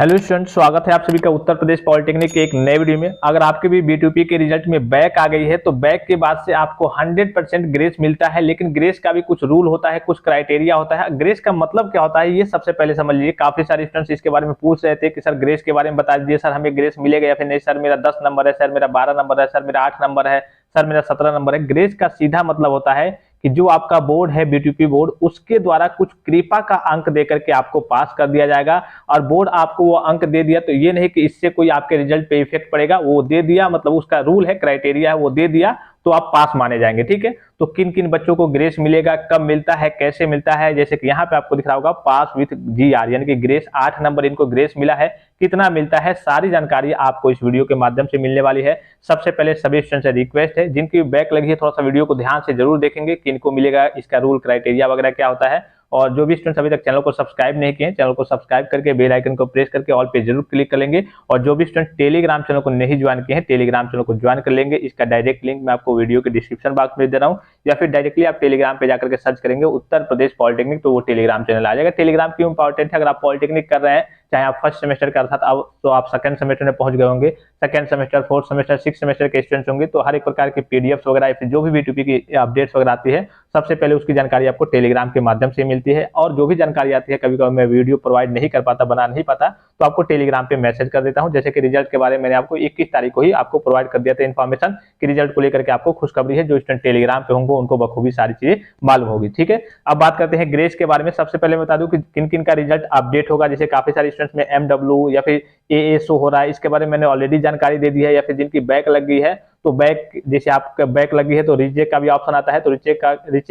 Hello student, स्वागत है आप सभी का उत्तर प्रदेश पॉलिटेक्निक के एक नए वीडियो में। अगर आपके भी बीटीयूपी के रिजल्ट में बैक आ गई है तो बैक के बाद से आपको 100% ग्रेस मिलता है, लेकिन ग्रेस का भी कुछ रूल होता है, कुछ क्राइटेरिया होता है। ग्रेस का मतलब क्या होता है ये सबसे पहले समझ लीजिए। काफी सारे स्टूडेंट्स इसके बारे में पूछ रहे थे कि सर ग्रेस के बारे में बता दीजिए, सर हमें ग्रेस मिलेगा या फिर नहीं। सर मेरा 10 नंबर है, सर मेरा 12 नंबर है, सर मेरा 8 नंबर है, सर मेरा 17 नंबर है। ग्रेस का सीधा मतलब होता है कि जो आपका बोर्ड है बीटीयूपी बोर्ड, उसके द्वारा कुछ कृपा का अंक देकर के आपको पास कर दिया जाएगा। और बोर्ड आपको वो अंक दे दिया तो ये नहीं कि इससे कोई आपके रिजल्ट पे इफेक्ट पड़ेगा, वो दे दिया मतलब उसका रूल है, क्राइटेरिया है, वो दे दिया तो आप पास माने जाएंगे। ठीक है, तो किन किन बच्चों को ग्रेस मिलेगा, कब मिलता है, कैसे मिलता है, जैसे कि यहाँ पे आपको दिख रहा होगा पास विथ जीआर, यानी कि ग्रेस 8 नंबर इनको ग्रेस मिला है। कितना मिलता है सारी जानकारी आपको इस वीडियो के माध्यम से मिलने वाली है। सबसे पहले सभी स्टूडेंट से रिक्वेस्ट है, जिनकी बैक लगी है थोड़ा सा वीडियो को ध्यान से जरूर देखेंगे कि इनको मिलेगा, इसका रूल क्राइटेरिया वगैरह क्या होता है। और जो भी स्टूडेंट्स अभी तक चैनल को सब्सक्राइब नहीं किए, चैनल को सब्सक्राइब करके बेल आइकन को प्रेस करके ऑल पे जरूर क्लिक कर लेंगे। और जो भी स्टूडेंट टेलीग्राम चैनल को नहीं ज्वाइन किए हैं, टेलीग्राम चैनल को ज्वाइन कर लेंगे। इसका डायरेक्ट लिंक मैं आपको वीडियो के डिस्क्रिप्शन बॉक्स में दे रहा हूँ, या फिर डायरेक्टली आप टेलीग्राम पे जाकर के सर्च करेंगे उत्तर प्रदेश पॉलिटेक्निक, तो वो टेलीग्राम चैनल आ जाएगा। टेलीग्राम क्यों इंपॉर्टेंट है? अगर आप पॉलिटेक्निक कर रहे हैं, चाहे आप फर्स्ट सेमेस्टर का अर्थात अब तो आप सेकंड सेमेस्टर में पहुंच गए होंगे, second semester, fourth semester, six semester के स्टूडेंट्स होंगे, तो हर एक प्रकार के पीडीएफ वगैरह या फिर जो भी बीटीयूपी की अपडेट्स वगैरह आती है, सबसे पहले उसकी जानकारी आपको टेलीग्राम के माध्यम से मिलती है। और जो भी जानकारी आती है, कभी कभी मैं वीडियो प्रोवाइड नहीं कर पाता, बना नहीं पाता, तो आपको टेलीग्राम पे मैसेज कर देता हूं। जैसे कि रिजल्ट के बारे में मैंने आपको 21 तारीख को ही आपको प्रोवाइड कर दिया था इन्फॉर्मेशन कि रिजल्ट को लेकर के आपको खुशखबरी है। जो स्टूडेंट टेलीग्राम पे होंगे उनको बखूबी सारी चीजें मालूम होगी। ठीक है, अब बात करते हैं ग्रेस के बारे में। सबसे पहले बता दूं कि किन किन का रिजल्ट अपडेट होगा। जैसे काफी सारे स्टूडेंट्स में एमडब्ल्यू या फिर ए शो हो रहा है, इसके बारे में मैंने ऑलरेडी जानकारी दे दी है। या फिर जिनकी बैक लग गई है, तो बैक जैसे आपका बैक लगी है तो रिचेक का भी ऑप्शन आता है, तो रिचेक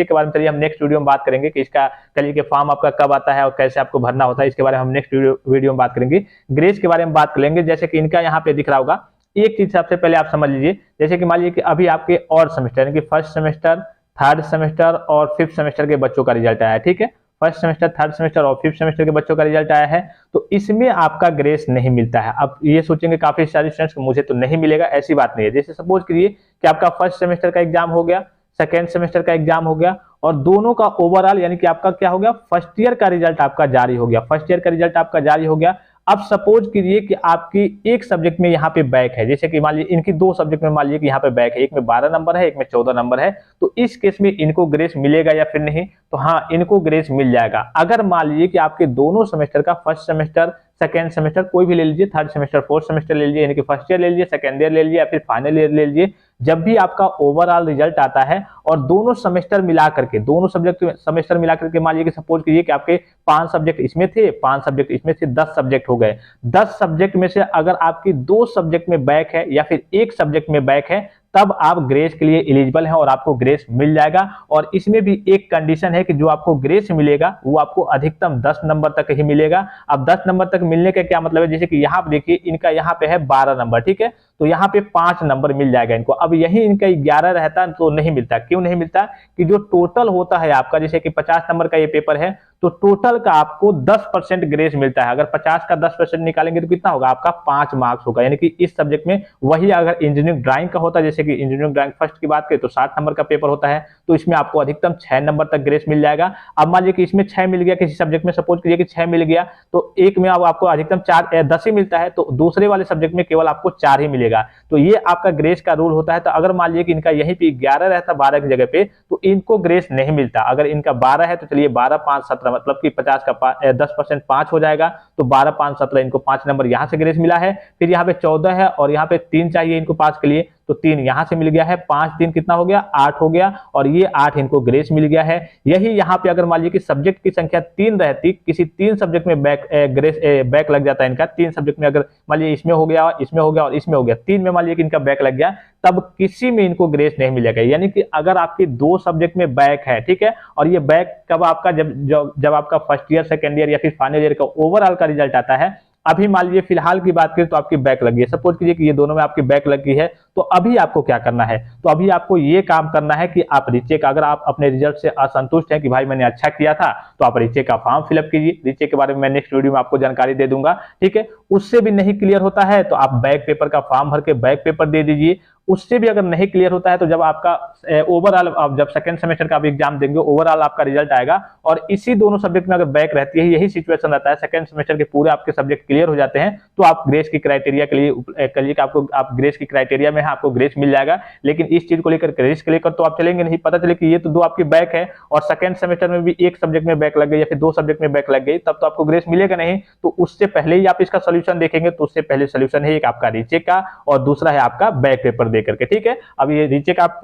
के बारे में चलिए हम नेक्स्ट वीडियो में बात करेंगे कि इसका कल के फॉर्म आपका कब आता है और कैसे आपको भरना होता है। इसके बारे में हम नेक्स्ट वीडियो में बात करेंगे। ग्रेस के बारे में बात करेंगे। जैसे कि इनका यहाँ पे दिख रहा होगा, एक चीज सबसे पहले आप समझ लीजिए। जैसे कि मान लीजिए कि अभी आपके और सेमेस्टर यानी कि फर्स्ट सेमेस्टर, थर्ड सेमेस्टर और फिफ्थ सेमेस्टर के बच्चों का रिजल्ट आया है। ठीक है, फर्स्ट सेमेस्टर, थर्ड सेमेस्टर और फिफ्थ सेमेस्टर के बच्चों का रिजल्ट आया है, तो इसमें आपका ग्रेस नहीं मिलता है। अब ये सोचेंगे काफी सारे स्टूडेंट्स को मुझे तो नहीं मिलेगा, ऐसी बात नहीं है। जैसे सपोज करिए कि आपका फर्स्ट सेमेस्टर का एग्जाम हो गया, सेकेंड सेमेस्टर का एग्जाम हो गया, और दोनों का ओवरऑल यानी कि आपका क्या हो गया, फर्स्ट ईयर का रिजल्ट आपका जारी हो गया। फर्स्ट ईयर का रिजल्ट आपका जारी हो गया। अब सपोज कीजिए कि आपकी एक सब्जेक्ट में यहाँ पे बैक है, जैसे कि मान लीजिए इनकी दो सब्जेक्ट में मान लीजिए कि यहाँ पे बैक है, एक में 12 नंबर है, एक में 14 नंबर है, तो इस केस में इनको ग्रेस मिलेगा या फिर नहीं? तो हाँ, इनको ग्रेस मिल जाएगा। अगर मान लीजिए कि आपके दोनों सेमेस्टर का, फर्स्ट सेमेस्टर, सेकेंड सेमेस्टर, कोई भी ले लीजिए, थर्ड सेमेस्टर, फोर्थ सेमेस्टर ले लीजिए, यानी कि फर्स्ट ईयर ले लीजिए, सेकेंड ईयर ले लीजिए या फिर फाइनल ईयर ले लीजिए, जब भी आपका ओवरऑल रिजल्ट आता है और दोनों सेमेस्टर मिला करके, दोनों सब्जेक्ट सेमेस्टर मिला करके मान लीजिए कि सपोज कीजिए कि आपके 5 सब्जेक्ट इसमें थे, 5 सब्जेक्ट इसमें थे, 10 सब्जेक्ट हो गए। 10 सब्जेक्ट में से अगर आपकी 2 सब्जेक्ट में बैक है या फिर एक सब्जेक्ट में बैक है, तब आप ग्रेस के लिए एलिजिबल हैं और आपको ग्रेस मिल जाएगा। और इसमें भी एक कंडीशन है कि जो आपको ग्रेस मिलेगा वो आपको अधिकतम 10 नंबर तक ही मिलेगा। अब 10 नंबर तक मिलने का क्या मतलब है? जैसे कि यहाँ पे देखिए, इनका यहाँ पे है 12 नंबर, ठीक है, तो यहाँ पे 5 नंबर मिल जाएगा इनको। अब यही इनका 11 रहता तो नहीं मिलता। क्यों नहीं मिलता? कि जो टोटल होता है आपका, जैसे कि 50 नंबर का ये पेपर है, तो टोटल का आपको 10% ग्रेस मिलता है। अगर 50 का 10% निकालेंगे तो कितना होगा? आपका 5 मार्क्स होगा। यानी कि इस सब्जेक्ट में वही अगर इंजीनियरिंग ड्राइंग का होता है, जैसे कि इंजीनियरिंग ड्राइंग फर्स्ट की बात करें तो 60 नंबर का पेपर होता है, तो इसमें आपको अधिकतम 6 नंबर तक ग्रेस मिल जाएगा। अब मान लीजिए कि इसमें 6 मिल गया किसी सब्जेक्ट में, सपोज कीजिए कि 6 मिल गया, तो एक में अब आपको अधिकतम 10 ही मिलता है, तो दूसरे वाले सब्जेक्ट में केवल आपको 4 ही मिलेगा। तो ये आपका ग्रेस का रूल होता है। तो अगर मान लीजिए कि इनका यहीं पे 11 रहता 12 की जगह पे, तो इनको ग्रेस नहीं मिलता। अगर इनका 12 है तो चलिए 12 5 17, मतलब कि 50 का 10% 5 हो जाएगा, तो 12 5 17, इनको 5 नंबर यहाँ से ग्रेस मिला है। फिर यहाँ पे 14 है और यहाँ पे 3 चाहिए इनको 5 के लिए, तो 3 यहां से मिल गया है, 5 3 कितना हो गया? 8 हो गया, और ये 8 इनको ग्रेस मिल गया है। यही यहाँ पे अगर मान लीजिए कि सब्जेक्ट की संख्या 3 रहती, किसी 3 सब्जेक्ट में बैक लग जाता है इनका, 3 सब्जेक्ट में अगर मान लीजिए इसमें हो गया, इसमें हो गया और इसमें हो गया, 3 में मान लीजिए कि इनका बैक लग गया, तब किसी में इनको ग्रेस नहीं मिलेगा। यानी कि अगर आपके 2 सब्जेक्ट में बैक है, ठीक है, और ये बैक कब आपका, जब आपका फर्स्ट ईयर, सेकेंड ईयर या फिर फाइनल ईयर का ओवरऑल का रिजल्ट आता है। अभी मान लीजिए फिलहाल की बात करें तो आपकी बैक लगी है, सपोज कीजिए कि ये दोनों में आपकी बैक लगी है, तो अभी आपको क्या करना है? तो अभी आपको ये काम करना है कि आप रीचेक, अगर आप अपने रिजल्ट से असंतुष्ट हैं कि भाई मैंने अच्छा किया था, तो आप रीचेक का फॉर्म फिलअप कीजिए। रीचेक के बारे में मैं नेक्स्ट वीडियो में आपको जानकारी दे दूंगा, ठीक है। उससे भी नहीं क्लियर होता है तो आप बैक पेपर का फॉर्म भर के बैक पेपर दे दीजिए। उससे भी अगर नहीं क्लियर होता है तो जब आपका ओवरऑल आप जब सेकंड सेमेस्टर का आप एग्जाम देंगे ओवरऑल आपका रिजल्ट आएगा और इसी दोनों सब्जेक्ट में अगर बैक रहती है, यही सिचुएशन रहता है, सेकंड सेमेस्टर के पूरे आपके सब्जेक्ट क्लियर हो जाते हैं तो आप ग्रेस की क्राइटेरिया के लिए करिए कि आपको आप ग्रेस की क्राइटेरिया में है, आपको ग्रेस मिल जाएगा। लेकिन इस चीज को लेकर ग्रेस के लेकर तो आप चलेंगे नहीं, पता चले कि ये तो 2 आपकी बैक है और सेकंड सेमेस्टर में भी एक सब्जेक्ट में बैक लग गई या फिर 2 सब्जेक्ट में बैक लग गई, तब तो आपको ग्रेस मिलेगा नहीं। तो उससे पहले ही आप इसका सोल्यूशन देखेंगे, तो उससे पहले सोल्यूशन है एक आपका रीचेक का और दूसरा है आपका बैक पेपर दे करके, ठीक है। अब ये रीचेक आप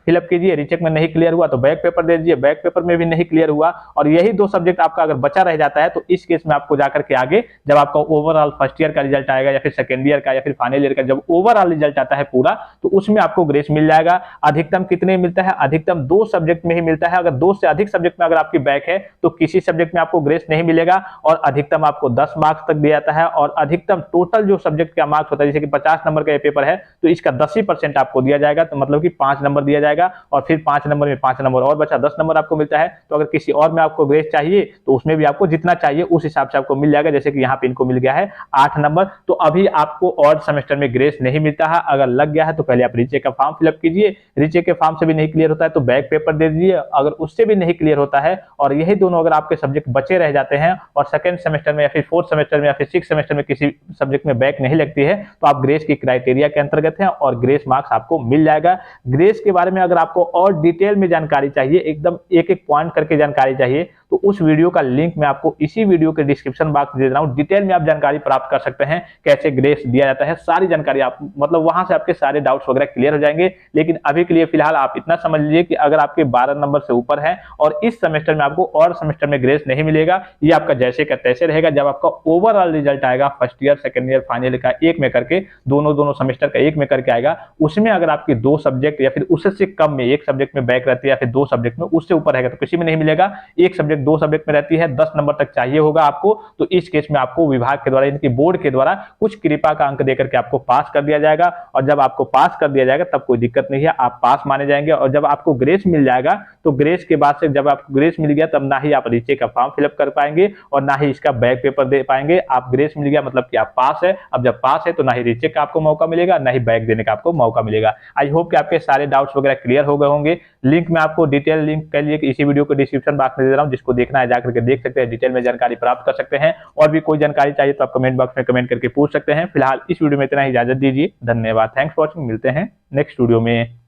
फिलअप कीजिए, रीचेक में नहीं क्लियर हुआ तो बैक पेपर दे दीजिए, बैक पेपर में भी नहीं क्लियर हुआ और यही 2 सब्जेक्ट आपका अगर बचा रह जाता है तो इस केस में आपको जाकर के आगे जब आपका ओवरऑल फर्स्ट ईयर का रिजल्ट आएगा या फिर सेकेंड ईयर का या फिर फाइनल ईयर का जब ओवरऑल रिजल्ट आता है पूरा, तो उसमें आपको ग्रेस मिल जाएगा। अधिकतम कितने मिलता है? अधिकतम 2 सब्जेक्ट में ही मिलता है। अगर 2 से अधिक सब्जेक्ट में अगर आपकी बैक है तो किसी सब्जेक्ट में आपको ग्रेस नहीं मिलेगा और अधिकतम आपको 10 मार्क्स तक दिया जाता है और अधिकतम टोटल जो सब्जेक्ट का मार्क्स होता है, जैसे कि 50 नंबर का ये पेपर है तो इसका 10% आपको दिया जाएगा, तो मतलब कि 5 नंबर दिया जाएगा और फिर 5 नंबर में 5 नंबर और बचा 10 नंबर आपको मिलता है। तो अगर किसी और में आपको ग्रेस चाहिए तो उसमें भी आपको जितना चाहिए उस हिसाब से आपको मिल जाएगा, जैसे कि यहाँ पे इनको मिल गया है 8 नंबर। तो अभी आपको और सेमेस्टर में ग्रेस नहीं मिलता है। अगर लग गया है तो पहले आप रीचेक का फॉर्म फिलअप कीजिए, रीचेक के फॉर्म से भी नहीं क्लियर होता है तो बैक पेपर दे दीजिए। अगर उससे भी नहीं क्लियर होता है और यही दोनों अगर आपके सब्जेक्ट बचे रह जाते हैं और सेकंड सेमेस्टर में या फिर फोर्थ सेमेस्टर में या फिर सिक्स सेमेस्टर में किसी सब्जेक्ट में बैक नहीं लगती है तो आप ग्रेस की क्राइटेरिया के अंतर्गत हैं और ग्रेस मार्क्स आपको मिल जाएगा। ग्रेस के बारे में अगर आपको और डिटेल में जानकारी चाहिए, एकदम एक एक पॉइंट करके जानकारी चाहिए, तो उस वीडियो का लिंक मैं आपको इसी वीडियो के डिस्क्रिप्शन बॉक्स में दे रहा हूं। डिटेल में आप जानकारी प्राप्त कर सकते हैं, कैसे ग्रेस दिया जाता है, सारी जानकारी आप मतलब वहां से आपके सारे डाउट्स वगैरह क्लियर हो जाएंगे। लेकिन अभी के लिए फिलहाल आप इतना समझ लीजिए कि अगर आपके 12 नंबर से ऊपर है और इस सेमेस्टर में आपको और सेमेस्टर में ग्रेस नहीं मिलेगा, ये आपका जैसे का तैसे रहेगा। जब आपका ओवरऑल रिजल्ट आएगा first year second year final का एक में करके दोनों सेमेस्टर का एक में करके आएगा, उसमें अगर आपके 2 सब्जेक्ट या फिर उससे कम में एक सब्जेक्ट में बैक रहती है या फिर 2 सब्जेक्ट में उससे ऊपर रहेगा तो किसी में नहीं मिलेगा। एक सब्जेक्ट 2 सब्जेक्ट में रहती है, 10 नंबर तक चाहिए होगा आपको, तो इस केस में आपको विभाग के द्वारा इनकी बोर्ड के द्वारा कुछ कृपा का अंक देकर के आपको पास कर दिया जाएगा और जब आपको पास कर दिया जाएगा तब कोई दिक्कत नहीं है, आप पास माने जाएंगे। और जब आपको ग्रेस मिल जाएगा तो ग्रेस के बाद से जब आपको ग्रेस मिल गया तब ना ही आप रीचेक का फॉर्म फिलअप कर पाएंगे और ना ही इसका बैक पेपर दे पाएंगे। आप ग्रेस मिल गया मतलब कि आप पास है। अब जब पास है तो ना ही रीचेक का आपको मौका मिलेगा ना ही बैक देने का आपको मौका मिलेगा। आई होप कि आपके सारे डाउट्स वगैरह क्लियर हो गए होंगे। लिंक मैं आपको डिटेल लिंक के लिए इसी वीडियो को डिस्क्रिप्शन बॉक्स में दे रहा हूं, जिसको देखना है जाकर के देख सकते हैं, डिटेल में जानकारी प्राप्त कर सकते हैं। और भी कोई जानकारी चाहिए तो आप कमेंट बॉक्स में कमेंट करके पूछ सकते हैं। फिलहाल इस वीडियो में इतना ही, इजाजत दीजिए, धन्यवाद, थैंक्स फॉर वॉचिंग। मिलते हैं नेक्स्ट वीडियो में।